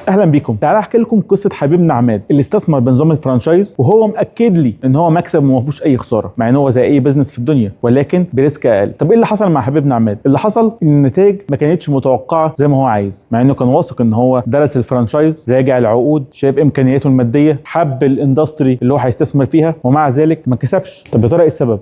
اهلا بيكم. تعالى احكي لكم قصه حبيبنا عماد اللي استثمر بنظام الفرانشايز، وهو مأكد لي ان هو مكسب وما فيهوش اي خساره، مع ان هو زي اي بزنس في الدنيا ولكن بريسك اقل. طب ايه اللي حصل مع حبيبنا عماد؟ اللي حصل ان النتائج ما كانتش متوقعه زي ما هو عايز، مع انه كان واثق ان هو درس الفرانشايز، راجع العقود، شايف امكانياته الماديه، حب الاندستري اللي هو هيستثمر فيها، ومع ذلك ما كسبش. طب يا ترى ايه السبب؟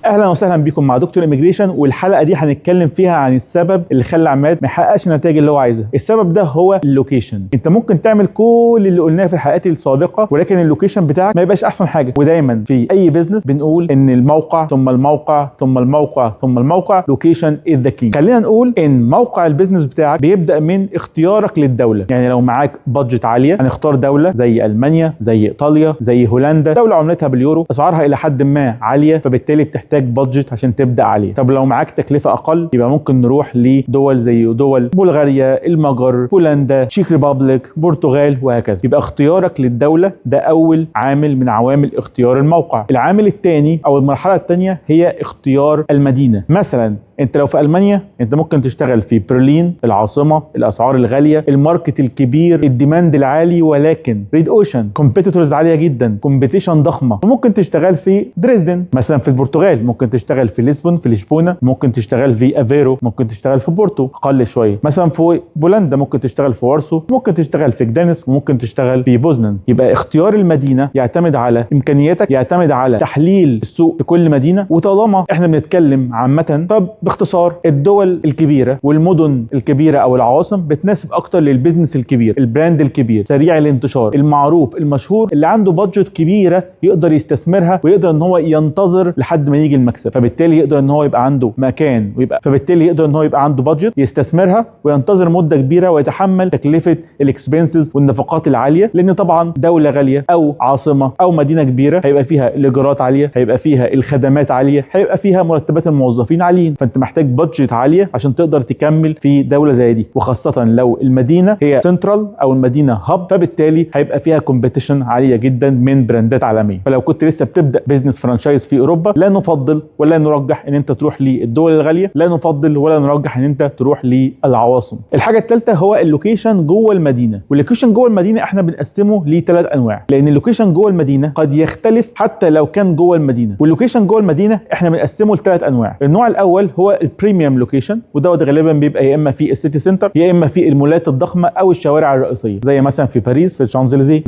اهلا وسهلا بكم مع دكتور إيميجريشن، والحلقه دي هنتكلم فيها عن السبب اللي خلى عماد ما يحققش النتائج اللي هو عايزها. السبب ده هو اللوكيشن. انت ممكن تعمل كل اللي قلناه في الحلقات السابقه، ولكن اللوكيشن بتاعك ما يبقاش احسن حاجه. ودايما في اي بزنس بنقول ان الموقع ثم الموقع ثم الموقع ثم الموقع، لوكيشن از ذا كي. خلينا نقول ان موقع البزنس بتاعك بيبدا من اختيارك للدوله. يعني لو معاك بادجت عاليه هنختار دوله زي المانيا، زي ايطاليا، زي هولندا، دوله عملتها باليورو، اسعارها الى حد ما عاليه، فبالتالي بتحتاج بادجت عشان تبدا عليه. طب لو معاك تكلفه اقل يبقى ممكن نروح لدول زي دول بلغاريا، المجر، هولندا، تشيك ريبابليك، برتغال، وهكذا. يبقى اختيارك للدوله ده اول عامل من عوامل اختيار الموقع. العامل الثاني او المرحله الثانيه هي اختيار المدينه. مثلا انت لو في المانيا انت ممكن تشتغل في برلين العاصمه، الاسعار الغاليه، الماركت الكبير، الديماند العالي، ولكن ريد اوشن، كومبيتيتورز عاليه جدا، كومبيتيشن ضخمه. وممكن تشتغل في دريسدن. مثلا في البرتغال ممكن تشتغل في لشبونه، ممكن تشتغل في افيرو، ممكن تشتغل في بورتو اقل شويه. مثلا في بولندا ممكن تشتغل في وارسو، ممكن تشتغل في جدانسك، ممكن تشتغل في بوزنان. يبقى اختيار المدينه يعتمد على امكانياتك، يعتمد على تحليل السوق في كل مدينه. وطالما احنا بنتكلم عامه، باختصار الدول الكبيره والمدن الكبيره او العواصم بتناسب اكتر للبيزنس الكبير، البراند الكبير، سريع الانتشار، المعروف، المشهور، اللي عنده بادجت كبيره يقدر يستثمرها ويقدر ان هو ينتظر لحد ما يجي المكسب. فبالتالي يقدر ان هو يبقى عنده مكان، فبالتالي يقدر ان هو يبقى عنده بادجت يستثمرها وينتظر مده كبيره ويتحمل تكلفه الاكسبنسز والنفقات العاليه. لان طبعا دوله غاليه او عاصمه او مدينه كبيره هيبقى فيها الايجارات عاليه، هيبقى فيها الخدمات عاليه، هيبقى فيها مرتبات الموظفين عاليين. فانت محتاج بادجت عاليه عشان تقدر تكمل في دوله زي دي، وخاصه لو المدينه هي سنترال او المدينه هاب، فبالتالي هيبقى فيها كومبيتيشن عاليه جدا من براندات عالميه. فلو كنت لسه بتبدا بزنس فرانشايز في اوروبا، لا نفضل ولا نرجح ان انت تروح للدول الغاليه، لا نفضل ولا نرجح ان انت تروح للعواصم. الحاجه الثالثه هو اللوكيشن جوه المدينه. واللوكيشن جوه المدينه احنا بنقسمه لثلاث انواع، لان اللوكيشن جوه المدينه قد يختلف حتى لو كان جوه المدينه. واللوكيشن جوه المدينه احنا بنقسمه لثلاث انواع. النوع الاول هو البريميوم لوكيشن، ودوت غالبا بيبقى يا اما في السيتي سنتر، يا اما في المولات الضخمه او الشوارع الرئيسيه، زي مثلا في باريس في الشانزليزيه،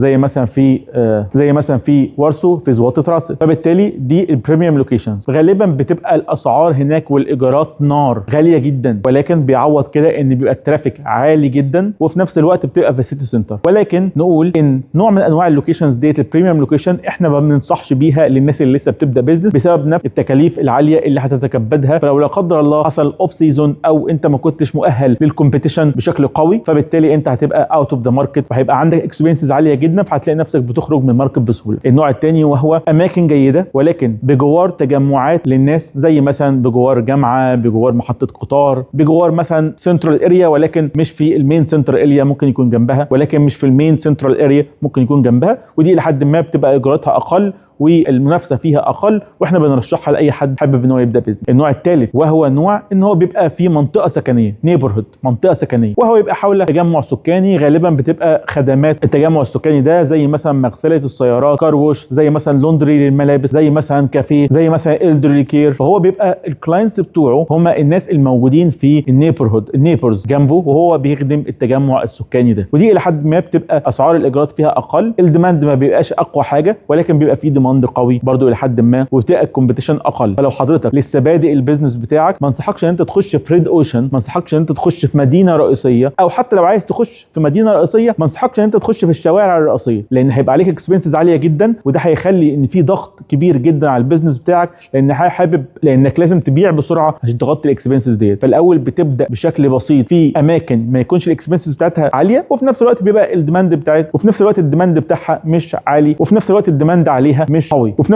زي مثلا في وارسو في زواطه تراس. فبالتالي دي البريميوم لوكيشنز. غالبا بتبقى الاسعار هناك والايجارات نار غاليه جدا، ولكن بيعوض كده ان بيبقى الترافيك عالي جدا، وفي نفس الوقت بتبقى في السيتي سنتر. ولكن نقول ان نوع من انواع اللوكيشنز ديت البريميوم لوكيشن احنا ما بننصحش بيها للناس اللي لسه بتبدا بيزنس، بسبب نفس التكاليف العاليه اللي هتتكبدها. فلو لا قدر الله حصل اوف سيزون او انت ما كنتش مؤهل للكومبيتيشن بشكل قوي، فبالتالي انت هتبقى اوت اوف ذا ماركت، وهيبقى عندك اكسبنسز عاليه جدا، فهتلاقي نفسك بتخرج من الماركت بسهوله. النوع الثاني وهو اماكن جيده ولكن بجوار تجمعات للناس، زي مثلا بجوار جامعه، بجوار محطه قطار، بجوار مثلا سنترال اريا، ولكن مش في المين سنترال اريا، ممكن يكون جنبها، ولكن مش في المين سنترال اريا، ممكن يكون جنبها. ودي لحد ما بتبقى ايجاراتها اقل والمنافسه فيها اقل، واحنا بنرشحها لاي حد حابب ان هو يبدا بيزنس. النوع الثالث وهو نوع ان هو بيبقى في منطقه سكنيه، نيبرهود، منطقه سكنيه، وهو يبقى حول تجمع سكاني. غالبا بتبقى خدمات التجمع السكاني ده زي مثلا مغسله السيارات، كاروش، زي مثلا لوندري للملابس، زي مثلا كافيه، زي مثلا الدرلي كير. فهو بيبقى الكلاينتس بتوعه هم الناس الموجودين في النيبرهود، النيبرز جنبه، وهو بيخدم التجمع السكاني ده. ودي الى حد ما بتبقى اسعار الايجارات فيها اقل، الديماند ما بيبقاش اقوى حاجه، ولكن بيبقى فيه ديماند قوي برضو الى حد ما، وبتبقى الكومبيتيشن اقل. فلو حضرتك لسه بادئ البيزنس بتاعك، ما انصحكش ان انت تخش في ريد اوشن، ما انصحكش ان انت تخش في مدينه رئيسيه، او حتى لو عايز تخش في مدينه رئيسيه ما انصحكش ان انت تخش في الشوارع الرئيسيه، لان هيبقى عليك اكسبنسز عاليه جدا، وده هيخلي ان في ضغط كبير جدا على البيزنس بتاعك، لانك لازم تبيع بسرعه عشان تغطي الاكسبنسز ديت. فالاول بتبدا بشكل بسيط في اماكن ما يكونش الاكسبنسز بتاعتها عاليه، وفي نفس الوقت بيبقى الديماند بتاعتها، وفي نفس الوقت الديماند بتاعها مش عالي، وفي نفس الوقت الديماند عليها مش قوي، وفي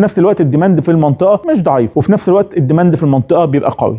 نفس الوقت الديماند في المنطقه مش ضعيف، وفي نفس الوقت الديماند في المنطقه بيبقى قوي.